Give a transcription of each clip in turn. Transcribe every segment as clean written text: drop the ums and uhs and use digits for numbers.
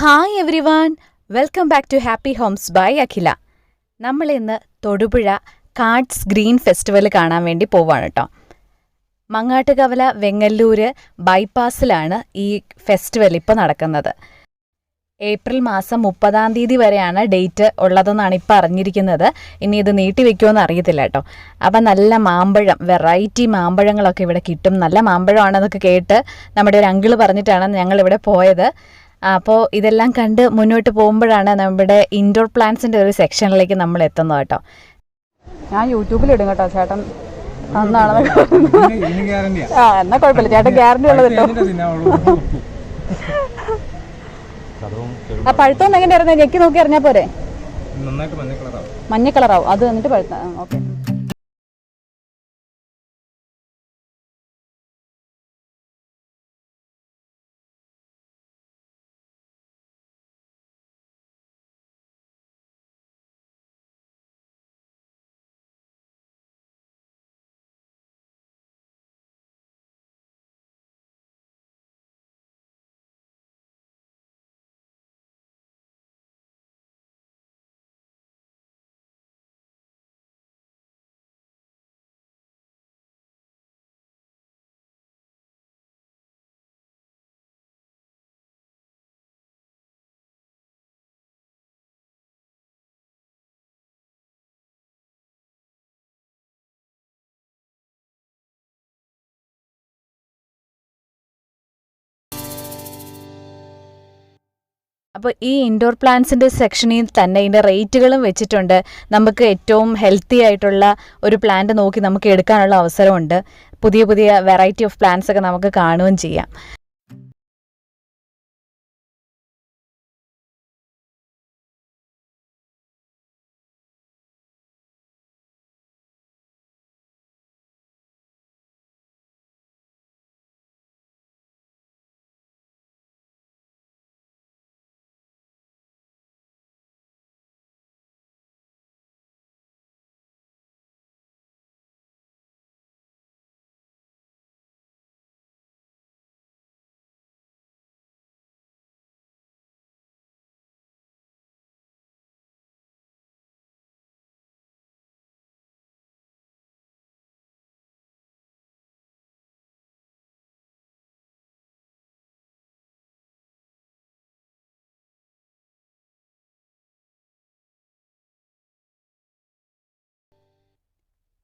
Hi everyone, welcome back to happy homes by Akhila. നമ്മൾ ഇന്ന് Thodupuzha cards green festival കാണാൻ വേണ്ടി പോവാണ് കേട്ടോ. മങ്ങാട്ടുകവല വെങ്ങല്ലൂര് ബൈപ്പാസിലാണ് ഈ ഫെസ്റ്റിവൽ ഇപ്പോൾ നടക്കുന്നത്. ഏപ്രിൽ മാസം 30 വരെയാണ് ഡേറ്റ് ഉള്ളതെന്നാണ് ഇപ്പോൾ അറിഞ്ഞിരിക്കുന്നത്. ഇനി ഇത് നീട്ടിവെക്കുമെന്ന് അറിയത്തില്ല കേട്ടോ. അപ്പം നല്ല മാമ്പഴം, വെറൈറ്റി മാമ്പഴങ്ങളൊക്കെ ഇവിടെ കിട്ടും. നല്ല മാമ്പഴമാണെന്നൊക്കെ കേട്ട് നമ്മുടെ ഒരു അങ്കിള് പറഞ്ഞിട്ടാണ് ഞങ്ങളിവിടെ പോയത്. അപ്പോൾ ഇതെല്ലാം കണ്ട് മുന്നോട്ട് പോകുമ്പോഴാണ് നമ്മുടെ ഇൻഡോർ പ്ലാന്റ്സിൻ്റെ ഒരു സെക്ഷനിലേക്ക് നമ്മൾ എത്തുന്നത് കേട്ടോ. ഞാൻ യൂട്യൂബിൽ ഇടും കേട്ടോ, ചേട്ടൻ അന്നാണ്. എന്നാ കുഴപ്പമില്ല, ചേട്ടൻ ഗ്യാരണ്ടി ഉള്ളതല്ലോ. ആ പഴുത്തൊന്നും എങ്ങനെയായിരുന്നു? ഞെക്കി നോക്കി അറിഞ്ഞാൽ പോരെ? മഞ്ഞ കളറാവും അത്, എന്നിട്ട് പഴുത്ത. ഓക്കെ. അപ്പോൾ ഈ ഇൻഡോർ പ്ലാന്റ്സിൻ്റെ സെക്ഷനിൽ തന്നെ ഇതിൻ്റെ റേറ്റുകളും വെച്ചിട്ടുണ്ട്. നമുക്ക് ഏറ്റവും ഹെൽത്തി ആയിട്ടുള്ള ഒരു പ്ലാന്റ് നോക്കി നമുക്ക് എടുക്കാനുള്ള അവസരമുണ്ട്. പുതിയ പുതിയ വെറൈറ്റി ഓഫ് പ്ലാന്റ്സ് ഒക്കെ നമുക്ക് കാണുകയും ചെയ്യാം.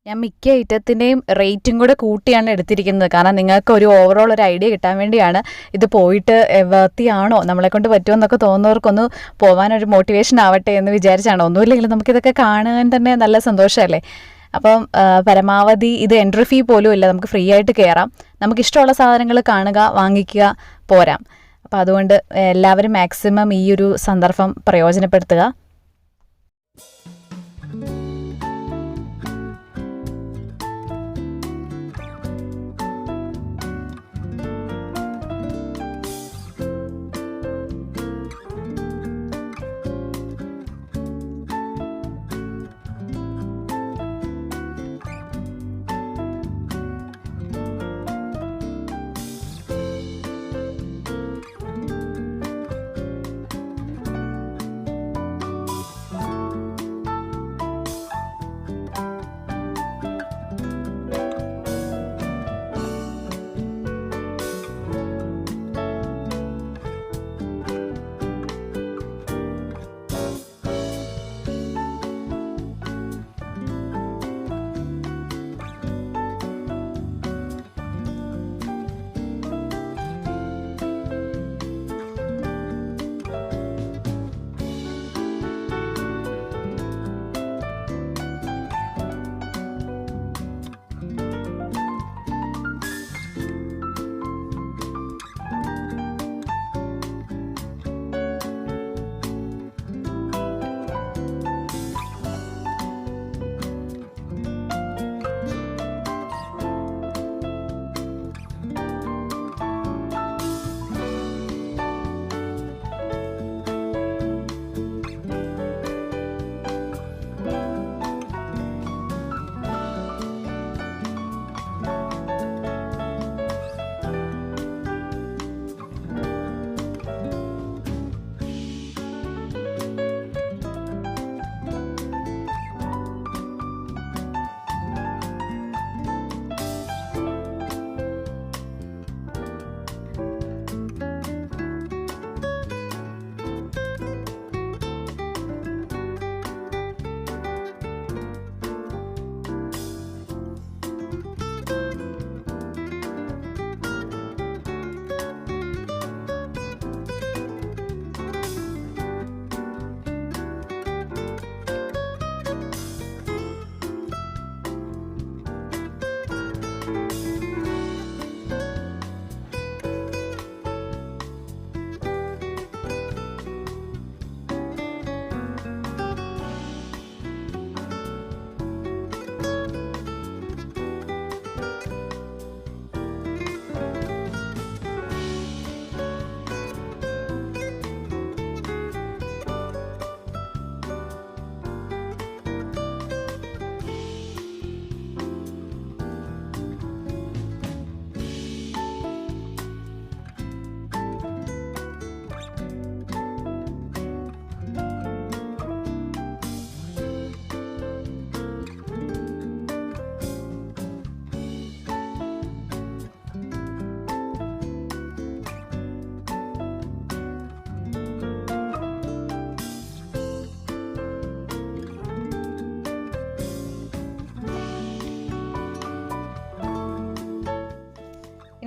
ഞാൻ മിക്ക ഐറ്റത്തിൻ്റെയും റേറ്റും കൂടെ കൂട്ടിയാണ് എടുത്തിരിക്കുന്നത്. കാരണം നിങ്ങൾക്ക് ഒരു ഓവറോൾ ഒരു ഐഡിയ കിട്ടാൻ വേണ്ടിയാണ്. ഇത് പോയിട്ട് വർത്തിയാണോ, നമ്മളെ കൊണ്ട് പറ്റുമെന്നൊക്കെ തോന്നുന്നവർക്കൊന്ന് പോകാനൊരു മോട്ടിവേഷൻ ആവട്ടെ എന്ന് വിചാരിച്ചാണ്. ഒന്നുമില്ലെങ്കിലും നമുക്കിതൊക്കെ കാണാൻ തന്നെ നല്ല സന്തോഷമല്ലേ. അപ്പം പരമാവധി ഇത് എൻട്രി ഫീ പോലും ഇല്ല, നമുക്ക് ഫ്രീ ആയിട്ട് കയറാം. നമുക്കിഷ്ടമുള്ള സാധനങ്ങൾ കാണുക, വാങ്ങിക്കുക, പോരാം. അപ്പം അതുകൊണ്ട് എല്ലാവരും മാക്സിമം ഈ ഒരു സന്ദർഭം പ്രയോജനപ്പെടുത്തുക.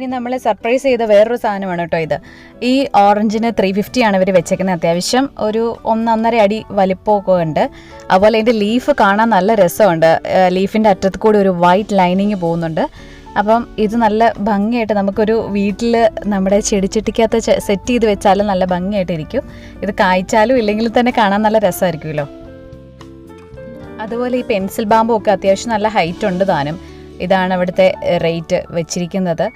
ഇനി നമ്മളെ സർപ്രൈസ് ചെയ്ത വേറൊരു സാധനമാണ് കേട്ടോ ഇത്. ഈ ഓറഞ്ചിന് 350 ആണ് ഇവർ വെച്ചേക്കുന്നത്. അത്യാവശ്യം ഒരു 1.5 അടി വലിപ്പമൊക്കെ ഉണ്ട്. അതുപോലെ ഇതിൻ്റെ ലീഫ് കാണാൻ നല്ല രസമുണ്ട്. ലീഫിൻ്റെ അറ്റത്ത് കൂടി ഒരു വൈറ്റ് ലൈനിങ് പോകുന്നുണ്ട്. അപ്പം ഇത് നല്ല ഭംഗിയായിട്ട് നമുക്കൊരു വീട്ടിൽ നമ്മുടെ ചെടിച്ചട്ടിക്കകത്ത് സെറ്റ് ചെയ്ത് വെച്ചാലും നല്ല ഭംഗിയായിട്ടിരിക്കും. ഇത് കായ്ച്ചാലും ഇല്ലെങ്കിൽ തന്നെ കാണാൻ നല്ല രസമായിരിക്കുമല്ലോ. അതുപോലെ ഈ പെൻസിൽ ബാമ്പും ഒക്കെ അത്യാവശ്യം നല്ല ഹൈറ്റ് ഉണ്ട് താനും. ഇതാണ് അവിടുത്തെ റേറ്റ് വെച്ചിരിക്കുന്നത്.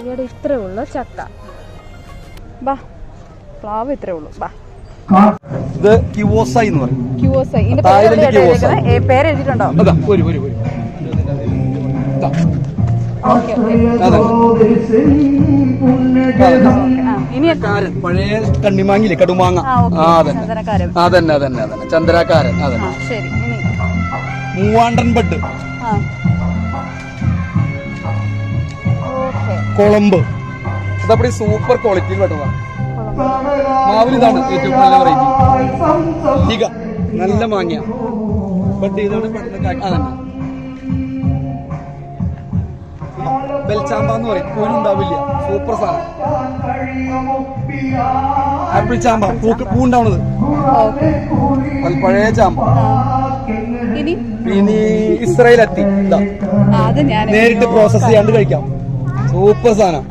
ഇവിടെ ഇത്രേ ഉള്ളൂ ചക്ക. ബാ, പ്ലാവ് ഇത്രേ ഉള്ളൂ. ബാ, ഇത് ക്യൂവോസൈ എന്ന് പറയും. ക്യൂവോസൈ. പേര് എഴുതിയിട്ടുണ്ടോ? പഴയ കണ്ണിമാങ്ങില്ലേ, കടുമാങ്ങ. അതന്നെ ചന്ദ്രക്കാരൻ. അതന്നെ. മൂവാണ്ടൻ ബഡ്, കൊളമ്പ്. അതപ്പടി സൂപ്പർ ക്വാളിറ്റിയിൽ പെട്ടതാണ്. മാവിൽ ഇതാണ് ഏറ്റവും നല്ല വെറൈറ്റി. നല്ല മാങ്ങ ബഡ്. ഇതാണ് അതന്നെ ബെൽച്ചാമ്പ എന്ന് പറയും. പൂനുണ്ടാവില്ല, സൂപ്പർ സാധനം. ആപ്പിൾ ചാമ്പ, പൂണ്ടാവണത്. അത് പഴയ ചാമ്പ. ഇനി ഇസ്രായേൽ എത്തി. നേരിട്ട് പ്രോസസ് ചെയ്യാണ്ട് കഴിക്കാം. സൂപ്പർ സാധനം.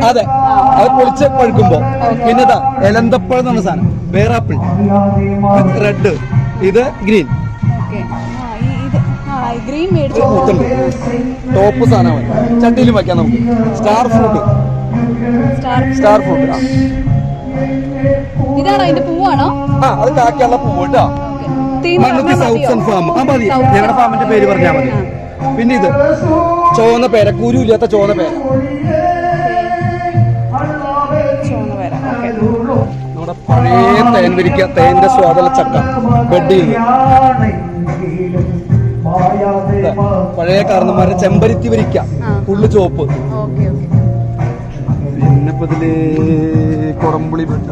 അതെ, അത് പൊളിച്ച് പഴുക്കുമ്പോ. പിന്നെ എലന്തപ്പഴം എന്ന് പറഞ്ഞ സാധനം, വേറാപ്പിൾ. റെഡ്, ഇത് ഗ്രീൻ. ടോപ്പ് സാധനമാണ്. ചട്ടിയിലും വയ്ക്കാം നമുക്ക്. Star fruit. ഇതാണോ അതിന്റെ പൂവാണോ? അത് കാക്കിയുള്ള പൂവ് കേട്ടോ. Mannuthy South Sun Farm. മതി, ഞങ്ങളുടെ ഫാമിന്റെ പേര് പറഞ്ഞാൽ മതി. പിന്നെ ഇത് ചുവന്ന പേര, കുരുയില്ലാത്ത ചുവന്ന പേര. നമ്മുടെ പഴയ തേൻ വിരിക്ക, തേന്റെ സ്വാദുള്ള ചക്ക ബെഡ് ചെയ്ത്. പഴയ കാരണന്മാരുടെ ചെമ്പരത്തി വരിക്ക, ഫുള്ള് ചോപ്പ്. പിന്നെ ഇതില് കൊടംപുളി ബെഡ്.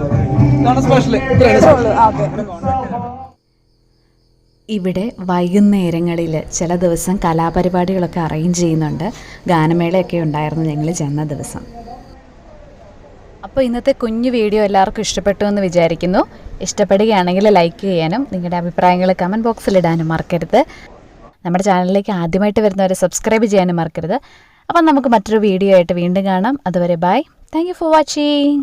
ഇതാണ് സ്പെഷ്യൽ. ഇവിടെ വൈകുന്നേരങ്ങളിൽ ചില ദിവസം കലാപരിപാടികളൊക്കെ അറേഞ്ച് ചെയ്യുന്നുണ്ട്. ഗാനമേളയൊക്കെ ഉണ്ടായിരുന്നു ഞങ്ങൾ ചെന്ന ദിവസം. അപ്പോൾ ഇന്നത്തെ കുഞ്ഞു വീഡിയോ എല്ലാവർക്കും ഇഷ്ടപ്പെട്ടു എന്ന് വിചാരിക്കുന്നു. ഇഷ്ടപ്പെടുകയാണെങ്കിൽ ലൈക്ക് ചെയ്യാനും നിങ്ങളുടെ അഭിപ്രായങ്ങൾ കമൻറ്റ് ബോക്സിൽ ഇടാനും മറക്കരുത്. നമ്മുടെ ചാനലിലേക്ക് ആദ്യമായിട്ട് വരുന്നവരെ സബ്സ്ക്രൈബ് ചെയ്യാനും മറക്കരുത്. അപ്പം നമുക്ക് മറ്റൊരു വീഡിയോ ആയിട്ട് വീണ്ടും കാണാം. അതുവരെ bye. Thank you for watching.